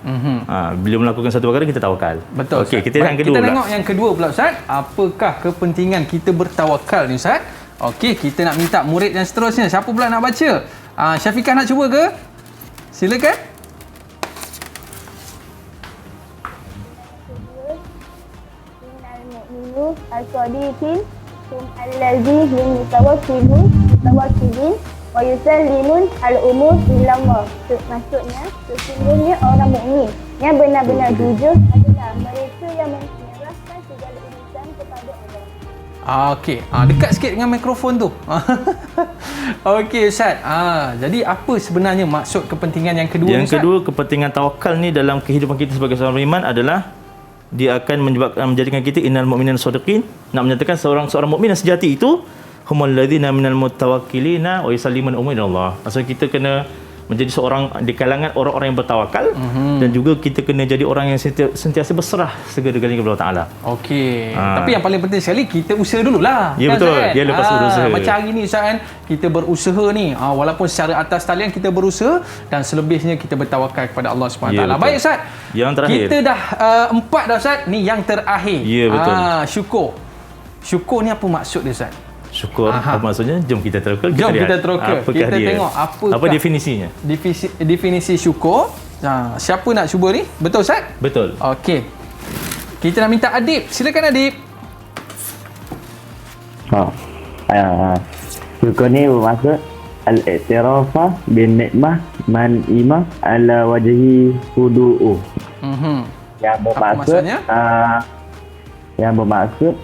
Bila melakukan satu perkara kita tawakal. Betul. Okey, kita yang kedua. Kita tengok yang kedua pula Ustaz. Apakah kepentingan kita bertawakal ni Ustaz? Okey, kita nak minta murid yang seterusnya. Siapa pula nak baca? Syafiqah nak cuba ke? Silakan. Al-Sadiqin hum allazi hum mutawakkilin wa yusallimun al-umur ila Allah. Maksudnya, sesungguhnya orang mukmin yang benar-benar jujur adalah mereka yang menyerahkan segala urusan kepada Allah. Okey, dekat sikit dengan mikrofon tu. Okey Ustaz. Jadi apa sebenarnya maksud kepentingan yang kedua? Yang kedua, kepentingan tawakal ni dalam kehidupan kita sebagai seorang beriman adalah dia akan menjadikan kita innal mu'minina shadiqin, nak menyatakan seorang mukmin yang sejati itu humul ladzina minal mutawakkilina wa yusallimun umur ila Allah. Maksudnya kita kena menjadi seorang di kalangan orang-orang yang bertawakal, dan juga kita kena jadi orang yang sentiasa berserah segala-galanya kepada Allah Taala. Okey. Tapi yang paling penting sekali kita usaha dululah. Ya, betul. Dia lepas berusaha. Macam hari ni Ustaz kan, kita berusaha ni, walaupun secara atas talian kita berusaha, dan selebihnya kita bertawakal kepada Allah SWT. Ya, baik Ustaz. Yang terakhir. Kita dah 4 dah Ustaz. Ni yang terakhir. Ya, betul. Syukur. Syukur ni apa maksud dia Ustaz? Syukur apa maksudnya? Jom kita teroka. Jom kita teroka. Kita tengok apa definisinya. Definisi syukur. Siapa nak cuba ni? Betul Ustaz? Betul. Okey. Kita nak minta Adib. Silakan Adib. Syukur ni bermaksud al-i'tirafah bin ni'mah man ima ala wajhi hudu'u. Yang bermaksud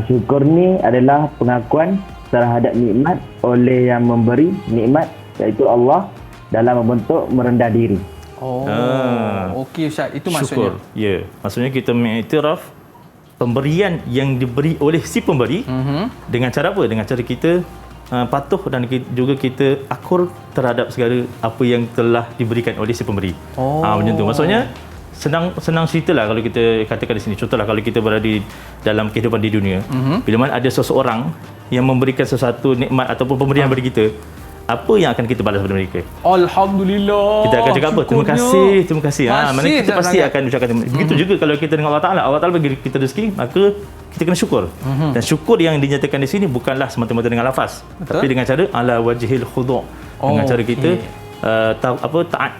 syukur ni adalah pengakuan terhadap nikmat oleh yang memberi nikmat, iaitu Allah, dalam membentuk merendah diri. Okey Ustaz, itu maksudnya. Syukur. Ya, maksudnya kita mengiktiraf pemberian yang diberi oleh si pemberi dengan cara apa? Dengan cara kita patuh dan juga kita akur terhadap segala apa yang telah diberikan oleh si pemberi. Macam tu. Maksudnya senang ceritalah kalau kita katakan di sini. Contohlah kalau kita berada dalam kehidupan di dunia, bila mana ada seseorang yang memberikan sesuatu nikmat ataupun pemberian bagi kita, apa yang akan kita balas kepada mereka? Alhamdulillah. Kita akan cakap apa? Terima kasih, terima kasih. Mana kita pasti sangat. akan ucapkan terima kasih. Begitu juga kalau kita dengan Allah Taala bagi kita rezeki, maka kita kena syukur. Dan syukur yang dinyatakan di sini bukanlah semata-mata dengan lafaz, tapi dengan cara ala wajhil khudu'. Dengan cara kita taat,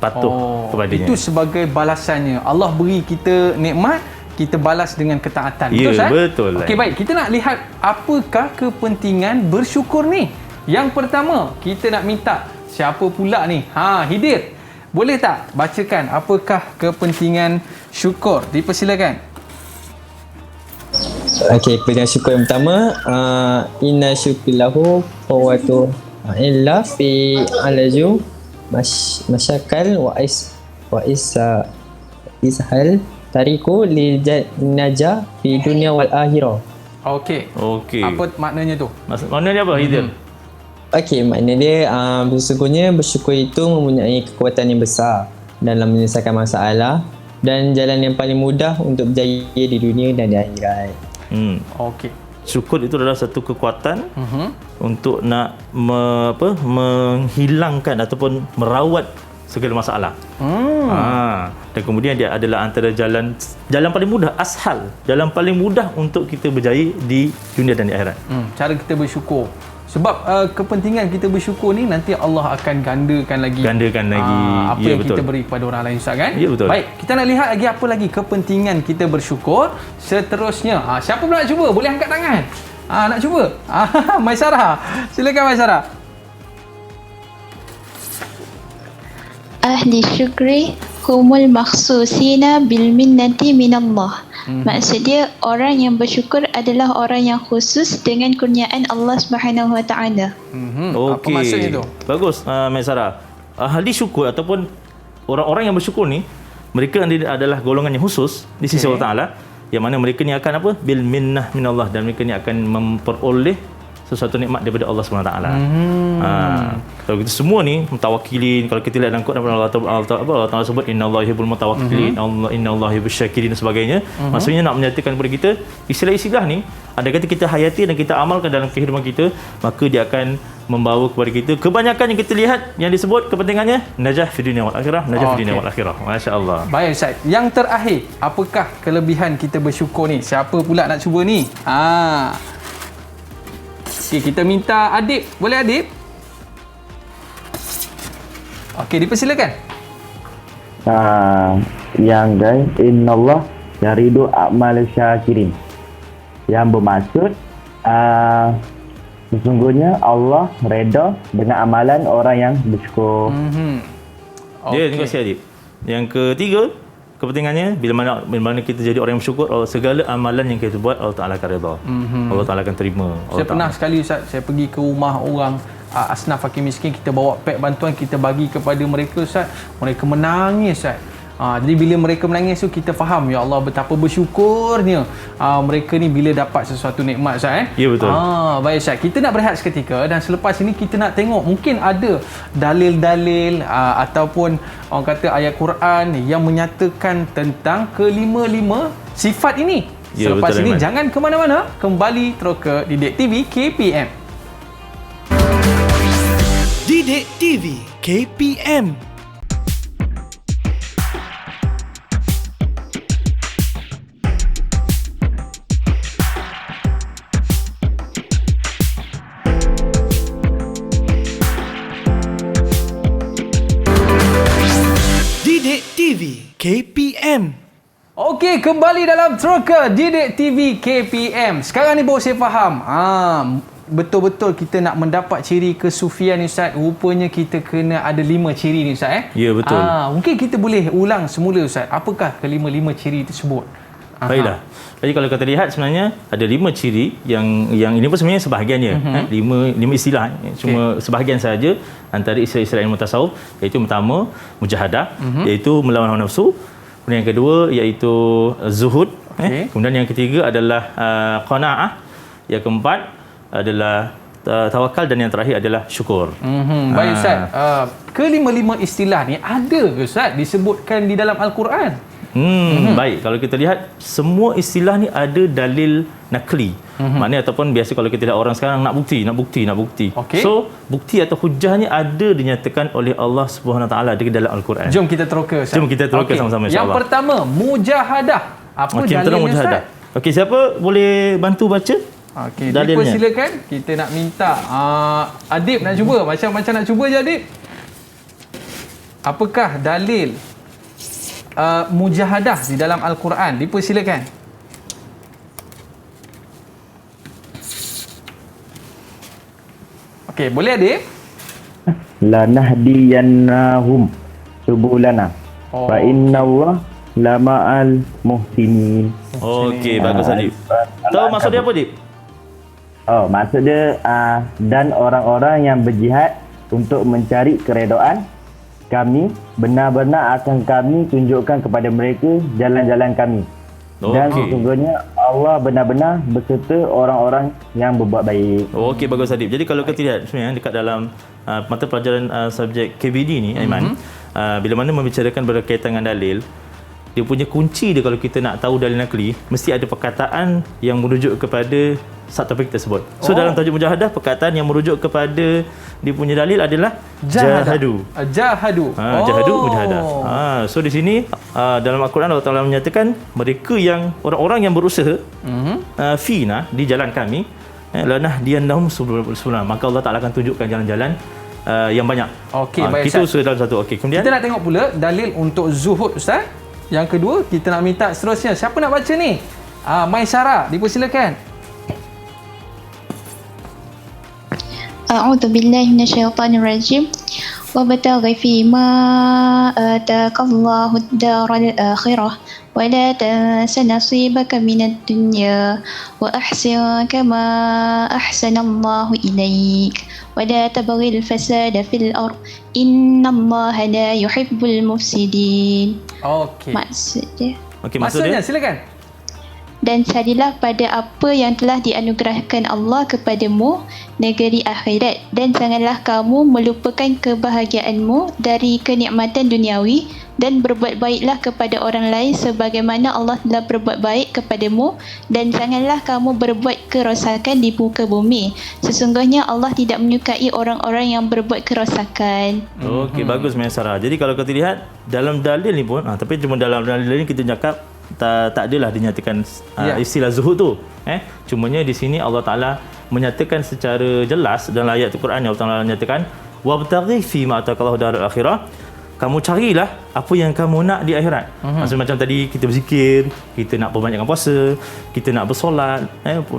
patuh kepadanya. Itu sebagai balasannya. Allah beri kita nikmat, kita balas dengan ketaatan. Ya, betul, betul. Okey, baik. Kita nak lihat apakah kepentingan bersyukur ni. Yang pertama, kita nak minta siapa pula ni? Hidir. Boleh tak bacakan apakah kepentingan syukur? Dipersilakan. Okey, kepentingan syukur yang pertama, inna syukrillahu qawwatu illa fi alaju masyakal wa ishal tariku li najah fi dunia wal akhirah. Okey. Apa maknanya tu? Maknanya apa, Hidir? Okey, maknanya dia sesungguhnya bersyukur itu mempunyai kekuatan yang besar dalam menyelesaikan masalah dan jalan yang paling mudah untuk berjaya di dunia dan di akhirat. Okey. Syukur itu adalah satu kekuatan untuk nak menghilangkan ataupun merawat segala masalah. Dan kemudian dia adalah antara jalan paling mudah, jalan paling mudah untuk kita berjaya di dunia dan di akhirat. Cara kita bersyukur. Sebab kepentingan kita bersyukur ni nanti Allah akan gandakan lagi apa yang betul. kita beri kepada orang lain, Ustaz, kan? Ya, betul. Baik, kita nak lihat lagi apa lagi kepentingan kita bersyukur seterusnya. Siapa pula nak cuba? Boleh angkat tangan. Nak cuba? Maisarah. Silakan Maisarah. Ahli syukri humul makhsusina bil minnati minallah. Maksud dia, orang yang bersyukur adalah orang yang khusus dengan kurniaan Allah Subhanahu Wa Taala. Apa maksudnya tu? Bagus, Maisarah. Ahli syukur ataupun orang-orang yang bersyukur ni, mereka adalah golongan yang khusus di sisi Allah Taala, yang mana mereka ni akan apa? Bil minnah minallah, dan mereka ni akan memperoleh sesuatu nikmat daripada Allah SWT. Kalau kita semua ni mutawakkilin, kalau kita lihat dalam Quran Allah Taala sebut innallaha yuhibbul mutawakkilin, innallaha yuhibbus syakirin dan sebagainya. Maksudnya nak menyatakan kepada kita istilah-istilah ni ada kata kita hayati dan kita amalkan dalam kehidupan kita, maka dia akan membawa kepada kita kebanyakan yang kita lihat yang disebut kepentingannya najah fi dunia wal akhirah, najah fi dunia wal akhirah. Masya-Allah. Baik, Ustaz. Yang terakhir, apakah kelebihan kita bersyukur ni? Siapa pula nak cuba ni? Okey, kita minta Adib. Boleh Adib? Okey, dipersilakan. Yang guys, innallah yaridu a'mal syakirin. Yang bermaksud sesungguhnya Allah reda dengan amalan orang yang bersyukur. Terima kasih Adib. Yang ketiga, kepentingannya bila mana kita jadi orang yang bersyukur, segala amalan yang kita buat Allah Taala akan redha. Allah Taala akan terima. Saya pernah sekali, Ustaz, saya pergi ke rumah orang asnaf fakir miskin, kita bawa pek bantuan, kita bagi kepada mereka, Ustaz. Mereka menangis, Ustaz. Jadi bila mereka menangis tu, kita faham, ya Allah, betapa bersyukurnya mereka ni bila dapat sesuatu nikmat, Ustaz. Ya, betul. Baik, Ustaz, kita nak berehat seketika dan selepas ini kita nak tengok mungkin ada dalil-dalil ataupun orang kata ayat Quran yang menyatakan tentang kelima-lima sifat ini. Ya, Selepas betul, ini Aiman. jangan ke mana-mana, kembali terus ke Didik TV KPM. Didik TV KPM. Didik TV KPM. Okey, kembali dalam Troka Didik TV KPM. Sekarang ni baru saya faham. Betul-betul kita nak mendapat ciri kesufian ni, Ustaz. Rupanya kita kena ada 5 ciri ni, Ustaz. Ya, betul. Mungkin kita boleh ulang semula, Ustaz. Apakah kelima-lima ciri tersebut? Baiklah. Jadi kalau kita lihat sebenarnya ada 5 ciri yang ini pun sebenarnya sebahagiannya. 5 istilah. Cuma sebahagian saja antara istilah-istilah ilmu tasawuf, iaitu pertama mujahadah, iaitu melawan hawa nafsu. Kemudian yang kedua iaitu zuhud. Kemudian yang ketiga adalah qanaah. Yang keempat adalah tawakal, dan yang terakhir adalah syukur. Baik, Ustaz. Kelima-lima istilah ni ada ke, Ustaz, disebutkan di dalam Al-Quran? Baik, kalau kita lihat semua istilah ni ada dalil nakli, Maknanya ataupun biasa kalau kita lihat orang sekarang nak bukti. Okey. So, bukti atau hujahnya ada dinyatakan oleh Allah Subhanahu Wa Taala di dalam Al-Quran. Jom kita teroka. Jom kita teroka sama-sama, Yang insya-Allah. pertama, mujahadah. Apa dalilnya, mujahadah. Ustaz? Okey, siapa boleh bantu baca? Okey, dalilnya. dipersilakan. Kita nak minta Adib nak cuba. Macam nak cuba je Adib. Apakah dalil mujahadah di dalam Al-Quran? Dipersilakan. Okey, boleh Adib? Lanahdiyannahum subulana. Fa innallaha lama'al muhsinin. Okey, bagus Adib. Tahu maksud dia apa, Adib? Maksud dia dan orang-orang yang berjihad untuk mencari keredaan kami, benar-benar akan kami tunjukkan kepada mereka jalan-jalan kami. Dan sesungguhnya Allah benar-benar berserta orang-orang yang berbuat baik. Okey, bagus Adib. Jadi kalau kita lihat sebenarnya dekat dalam mata pelajaran subjek KBD ni, Aiman, bila mana membicarakan berkaitan dengan dalil, dia punya kunci dia kalau kita nak tahu dalil nakli, mesti ada perkataan yang merujuk kepada subtopik tersebut. So dalam tajuk mujahadah, perkataan yang merujuk kepada dia punya dalil adalah jahadu. Jahadu. Jahadu mujahadah. So di sini dalam Al-Quran Allah Taala menyatakan mereka yang orang-orang yang berusaha fina di jalan kami, lanahdiyannahum subulana, maka Allah Taala akan tunjukkan jalan-jalan yang banyak. Okey, baik. Kita usaha dalam satu. Okey, kemudian kita nak tengok pula dalil untuk zuhud, Ustaz. Yang kedua, kita nak minta seterusnya. Siapa nak baca ni? Maisara, dipersilakan. A'udzu billahi minasyaitonir rajim. Wabtaghi fima ataakallahu ad-daral akhirah wa la tansa nasibaka minad dunya wa ahsin kama ahsanallahu ilaik wa la tabghil fasada fil ard innallaha la yuhibbul mufsidin. Okey. Maksudnya silakan. Dan carilah pada apa yang telah dianugerahkan Allah kepadamu negeri akhirat, dan janganlah kamu melupakan kebahagiaanmu dari kenikmatan duniawi, dan berbuat baiklah kepada orang lain sebagaimana Allah telah berbuat baik kepadamu, dan janganlah kamu berbuat kerosakan di muka bumi. Sesungguhnya Allah tidak menyukai orang-orang yang berbuat kerosakan. Okey, bagus Maisara. Jadi kalau kita lihat dalam dalil ni pun, tapi cuma dalam dalil ni kita cakap tak adalah dinyatakan istilah zuhud tu. Cumanya di sini Allah Taala menyatakan secara jelas dalam ayat Al-Quran yang Allah Taala menyatakan wabtaghi fi ma ataakallahu darul akhirah. Kamu carilah apa yang kamu nak di akhirat. Maksudnya macam tadi kita berzikir, kita nak perbanyakkan puasa, kita nak bersolat,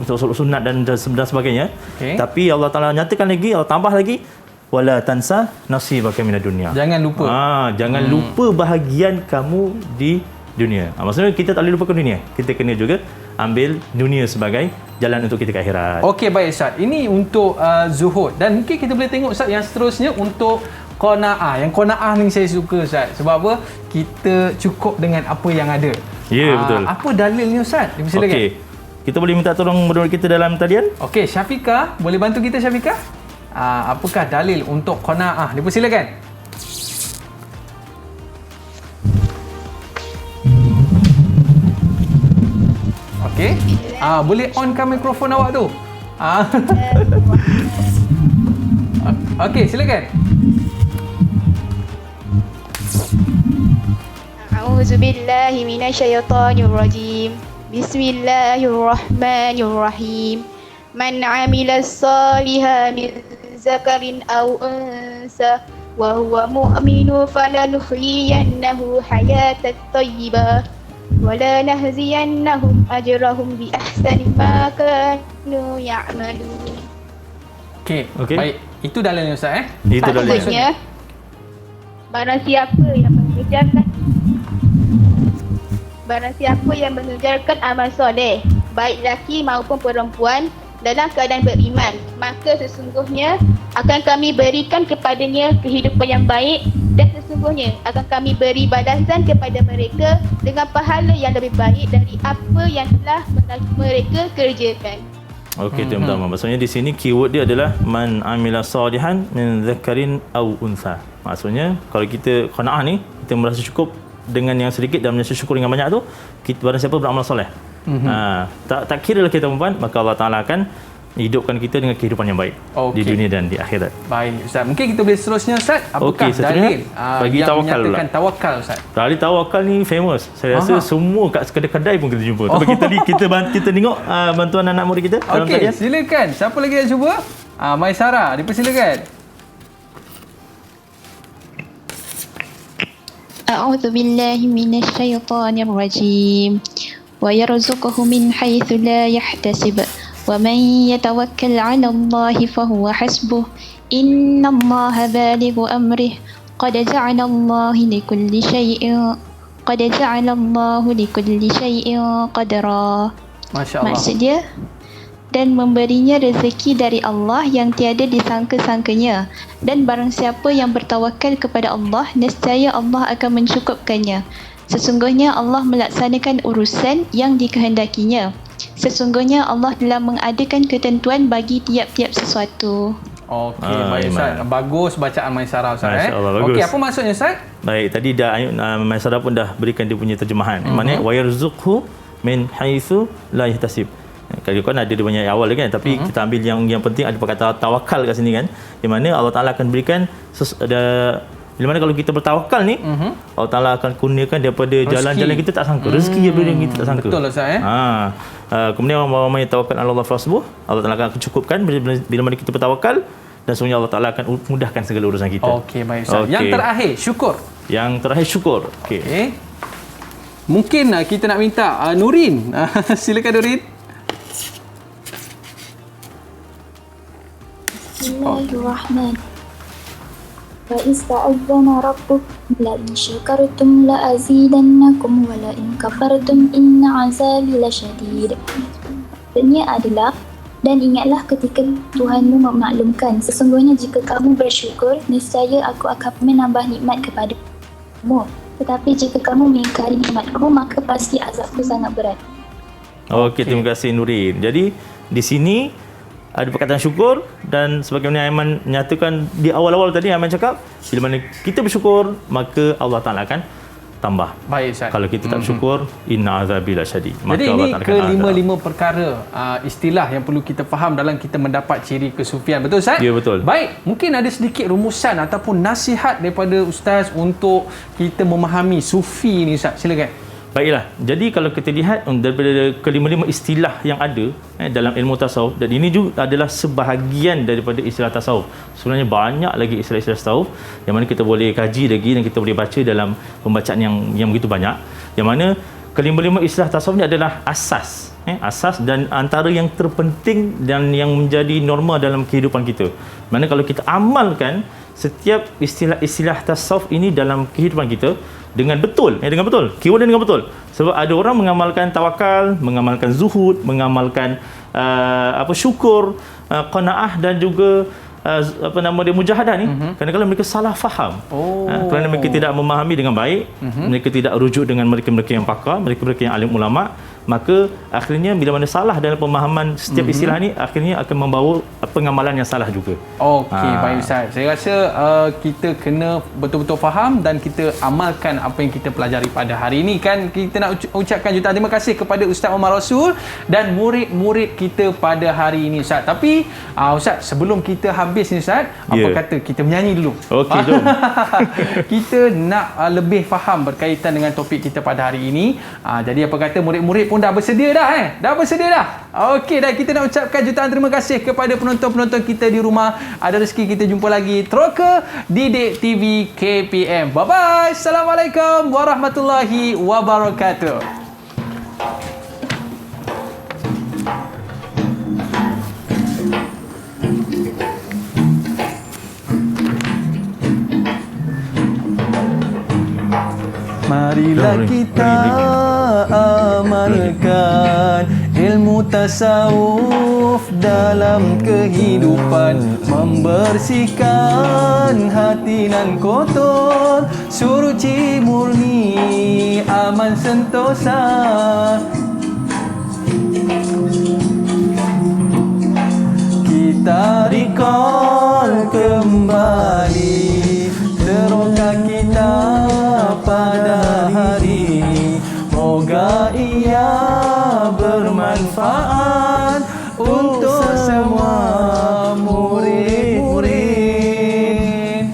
solat sunat dan sebagainya. Tapi Allah Taala nyatakan lagi, Allah tambah lagi wala tansa nasibaka minad dunya. Jangan lupa. Jangan lupa bahagian kamu di dunia. Maksudnya kita tak boleh lupakan dunia. Kita kena juga ambil dunia sebagai jalan untuk kita ke akhirat. Okey, baik Ustaz. Ini untuk zuhud. Dan mungkin kita boleh tengok Ustaz yang seterusnya untuk qanaah. Yang qanaah ni saya suka Ustaz. Sebab apa? Kita cukup dengan apa yang ada. Ya, betul. Apa dalilnya Ustaz? Silakan. Okey. Kita boleh minta tolong moderator kita dalam talian? Okey, Syafiqah, boleh bantu kita Syafiqah? Apakah dalil untuk qanaah? Dipersilakan. Okey. Boleh onkan mikrofon awak tu. Okey, silakan. A'udzu billahi minasyaitonir rajim. Bismillahirrahmanirrahim. Man 'amila shalihan min zakarin aw unsa wa huwa mu'minun falanuhyiyannahu hayatan thayyibah wala nahziyannahum ajrahum bi ahsani ma kanu ya'malun. Okey. Baik. Itu dalilnya Ustaz Itu dalilnya. Maksudnya, barang siapa yang mengerjakan amal soleh, baik lelaki maupun perempuan, dalam keadaan beriman, maka sesungguhnya akan kami berikan kepadanya kehidupan yang baik, dan sesungguhnya akan kami beri balasan kepada mereka dengan pahala yang lebih baik dari apa yang telah mereka kerjakan. Okey, itu yang pertama. Maksudnya di sini keyword dia adalah man amila salihan min dzakarin aw untha. Maksudnya kalau kita qanaah ni, kita merasa cukup dengan yang sedikit dan merasa syukur dengan banyak tu, kita barang siapa beramal soleh. Tak kira lelaki atau perempuan, maka Allah Ta'ala akan hidupkan kita dengan kehidupan yang baik di dunia dan di akhirat. Baik Ustaz, mungkin kita boleh seterusnya Ustaz. Apakah seterusnya, dalil bagi yang tawakal menyatakan pula. tawakal Ustaz? Dalil tawakal ni famous. Saya rasa semua kat kedai-kedai pun kita jumpa. Tapi kita tengok bantuan anak murid kita dalam Okey, talian. silakan. Siapa lagi yang cuba? Maisara, dipersilakan. A'udzu billahi minasy syaithanir rajim. Wa yarzuquhu min haitsu la yahtasib. Wa man yatawakkal 'ala Allahi fahuwa hasbuh. Innallaha balighu amrih. Qad ja'ala Allahu likulli syai'in qadra. Masya-Allah. Maksud dia, dan memberinya rezeki dari Allah yang tiada disangka-sangkanya, dan barang siapa yang bertawakal kepada Allah, nescaya Allah akan mencukupkannya. Sesungguhnya Allah melaksanakan urusan yang dikehendakinya. Sesungguhnya Allah telah mengadakan ketentuan bagi tiap-tiap sesuatu. Okey, baik Ustaz. Bagus bacaan Maisara Ustaz. Masya-Allah, bagus. Okey, apa maksudnya Ustaz? Baik, tadi dah Maisara pun dah berikan dia punya terjemahan. Maknanya wa yarzuqhu min haitsu la yahtasib. Kalau kan ada dia banyak awal kan, tapi kita ambil yang penting ada perkataan tawakal kat sini kan, di mana Allah Taala akan berikan bila mana kalau kita bertawakal ni, Allah Taala akan kurniakan daripada jalan-jalan kita tak sangka, rezeki daripada yang kita tak sangka. Betul Ustaz Kemudian orang-orang yang tawakal Allah fasbuh, Allah Taala akan cukupkan bila mana kita bertawakal, dan sebenarnya Allah Taala akan mudahkan segala urusan kita. Okey, baik Ustaz. Yang terakhir, syukur. Yang terakhir syukur. Okey. Mungkin kita nak minta Nurin. Silakan Nurin. Bismillahirrahmanirrahim. Wa ista'adzana rabbukum la in syakartum la azidannakum wa la in kafartum inna azabi lasyadid. Maksudnya adalah, dan ingatlah ketika Tuhanmu memaklumkan, sesungguhnya jika kamu bersyukur, nescaya aku akan menambah nikmat kepadamu. Tetapi jika kamu mengingkari nikmatku, maka pasti azabku sangat berat. Okey, terima kasih Nurin. Jadi di sini ada perkataan syukur, dan sebagaimana Aiman nyatakan di awal-awal tadi, Aiman cakap bila mana kita bersyukur maka Allah Taala akan tambah. Baik Ustaz. Kalau kita tak bersyukur, inna azabi lasyadid. Jadi ini kelima-lima perkara istilah yang perlu kita faham dalam kita mendapat ciri kesufian. Betul Ustaz? Ya, betul. Baik, mungkin ada sedikit rumusan ataupun nasihat daripada Ustaz untuk kita memahami sufi ni Ustaz. Silakan. Baiklah, jadi kalau kita lihat daripada kelima-lima istilah yang ada dalam ilmu tasawuf, dan ini juga adalah sebahagian daripada istilah tasawuf. Sebenarnya banyak lagi istilah-istilah tasawuf yang mana kita boleh kaji lagi dan kita boleh baca dalam pembacaan yang begitu banyak. Yang mana kelima-lima istilah tasawuf ni adalah asas. Asas dan antara yang terpenting dan yang menjadi norma dalam kehidupan kita. Mana kalau kita amalkan setiap istilah-istilah tasawuf ini dalam kehidupan kita dengan betul, keyword dengan betul. Sebab ada orang mengamalkan tawakal, mengamalkan zuhud, mengamalkan syukur, qanaah dan juga mujahadah ni, kadang-kadang mereka salah faham. Kerana mereka tidak memahami dengan baik, mereka tidak rujuk dengan mereka-mereka yang pakar, mereka-mereka yang alim ulama, maka akhirnya bila mana salah dalam pemahaman setiap istilah ni, akhirnya akan membawa pengamalan yang salah juga. Okey, baik Ustaz. Saya rasa kita kena betul-betul faham dan kita amalkan apa yang kita pelajari pada hari ini kan. Kita nak ucapkan jutaan terima kasih kepada Ustaz Muhammad Rasul dan murid-murid kita pada hari ini Ustaz. Tapi Ustaz, sebelum kita habis ni Ustaz, apa kata kita menyanyi dulu? Okey, jom. Kita nak lebih faham berkaitan dengan topik kita pada hari ini. Jadi apa kata murid-murid pun dah bersedia dah Dah bersedia dah. Okey, dan kita nak ucapkan jutaan terima kasih kepada penonton-penonton kita di rumah. Ada rezeki kita jumpa lagi Troka Didik TV KPM. Bye bye. Assalamualaikum warahmatullahi wabarakatuh. Marilah kita amalkan ilmu tasawuf dalam kehidupan, membersihkan hati nan kotor, suci murni, aman sentosa. Kita recall kembali teroka kita pada hari ini. Moga ia manfaat untuk semua murid-murid.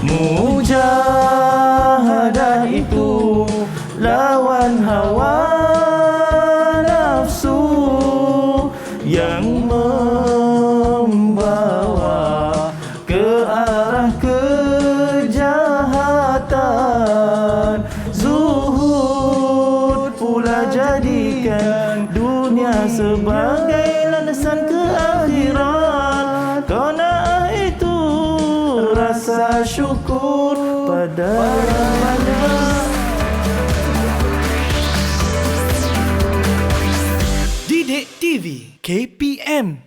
Mujahadah itu lawan hawa nafsu yang membawa ke arah kejahatan. Zuhud pula jadikan dunia sebagai landasan ke akhirat. Qanaah itu rasa syukur pada Didik TV KPM